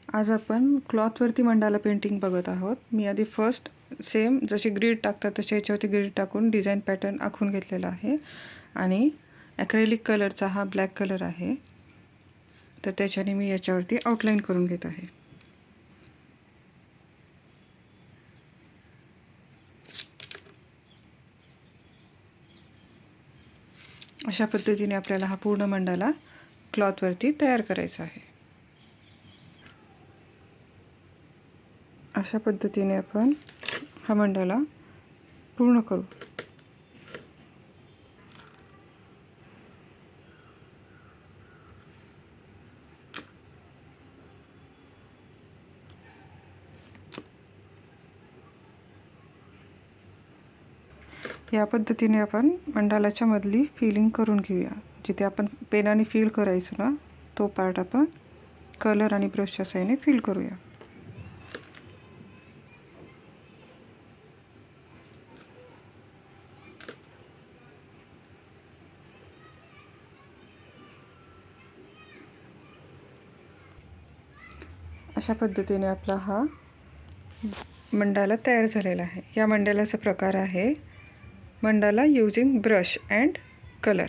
आज आपण क्लॉथवरती mandala painting बघत आहोत. मी आधी फर्स्ट सेम जशी ग्रीड टाकतात तसे याच्यावरती ग्रीड टाकून डिझाईन पॅटर्न आखून घेतलेला आहे आणि ॲक्रेलिक कलरचा हा ब्लॅक कलर आहे, तर त्याच्याने मी याच्यावरती आउटलाईन करून घेत आहे. अशा पद्धतीने आपल्याला हा पूर्ण मंडाला क्लॉथवरती तयार करायचा आहे. अशा पद्धतीने आपण हा मंडाला पूर्ण करू. या पद्धतीने आपण मंडालाच्या मधली फिलिंग करून घेऊया. जिथे आपण पेनाने फिल करायचं ना, तो पार्ट आपण कलर आणि ब्रशच्या साहाय्याने फिल करूया. अशा पद्धतीने आपला हा मंडाला तयार झालेला आहे. या मंडालाचा प्रकार आहे mandala using brush and colour.